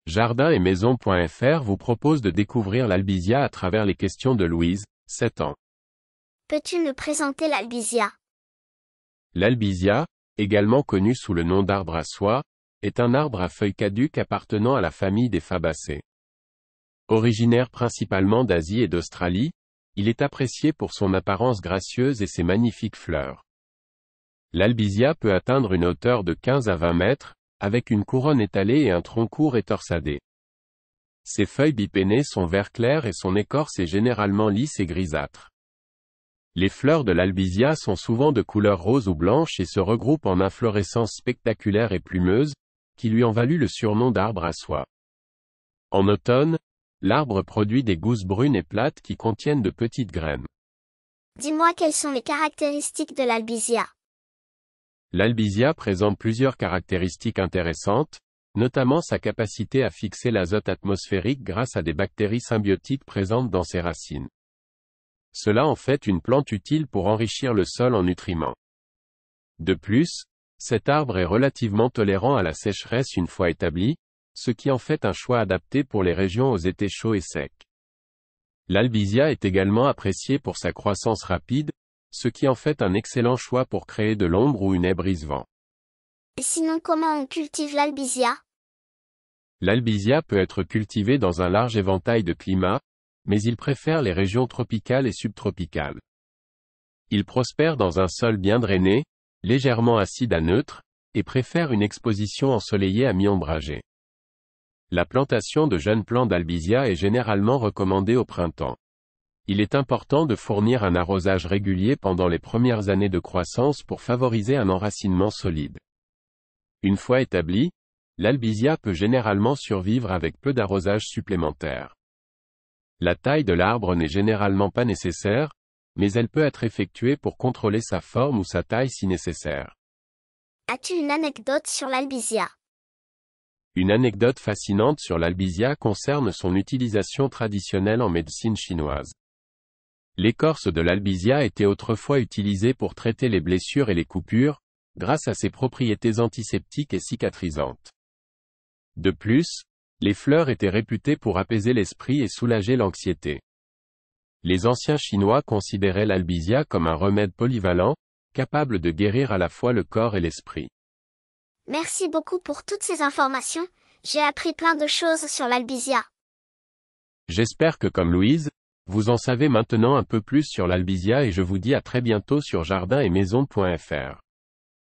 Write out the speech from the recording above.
Jardin et Maison.fr vous propose de découvrir l'albizia à travers les questions de Louise, 7 ans. Peux-tu nous présenter l'albizia? L'albizia, également connu sous le nom d'arbre à soie, est un arbre à feuilles caduques appartenant à la famille des Fabacées. Originaire principalement d'Asie et d'Australie, il est apprécié pour son apparence gracieuse et ses magnifiques fleurs. L'albizia peut atteindre une hauteur de 15 à 20 mètres, avec une couronne étalée et un tronc court et torsadé. Ses feuilles bipénées sont vert clair et son écorce est généralement lisse et grisâtre. Les fleurs de l'albizia sont souvent de couleur rose ou blanche et se regroupent en inflorescences spectaculaires et plumeuses, qui lui ont valu le surnom d'arbre à soie. En automne, l'arbre produit des gousses brunes et plates qui contiennent de petites graines. Dis-moi quelles sont les caractéristiques de l'albizia. L'albizia présente plusieurs caractéristiques intéressantes, notamment sa capacité à fixer l'azote atmosphérique grâce à des bactéries symbiotiques présentes dans ses racines. Cela en fait une plante utile pour enrichir le sol en nutriments. De plus, cet arbre est relativement tolérant à la sécheresse une fois établi, ce qui en fait un choix adapté pour les régions aux étés chauds et secs. L'albizia est également apprécié pour sa croissance rapide, ce qui en fait un excellent choix pour créer de l'ombre ou une haie brise-vent. Et sinon, comment on cultive l'albizia? L'albizia peut être cultivé dans un large éventail de climats, mais il préfère les régions tropicales et subtropicales. Il prospère dans un sol bien drainé, légèrement acide à neutre, et préfère une exposition ensoleillée à mi-ombragée. La plantation de jeunes plants d'albizia est généralement recommandée au printemps. Il est important de fournir un arrosage régulier pendant les premières années de croissance pour favoriser un enracinement solide. Une fois établi, l'albizia peut généralement survivre avec peu d'arrosage supplémentaire. La taille de l'arbre n'est généralement pas nécessaire, mais elle peut être effectuée pour contrôler sa forme ou sa taille si nécessaire. As-tu une anecdote sur l'albizia? Une anecdote fascinante sur l'albizia concerne son utilisation traditionnelle en médecine chinoise. L'écorce de l'albizia était autrefois utilisée pour traiter les blessures et les coupures, grâce à ses propriétés antiseptiques et cicatrisantes. De plus, les fleurs étaient réputées pour apaiser l'esprit et soulager l'anxiété. Les anciens Chinois considéraient l'albizia comme un remède polyvalent, capable de guérir à la fois le corps et l'esprit. Merci beaucoup pour toutes ces informations, j'ai appris plein de choses sur l'albizia. J'espère que comme Louise, vous en savez maintenant un peu plus sur l'albizia et je vous dis à très bientôt sur jardin et maison.fr.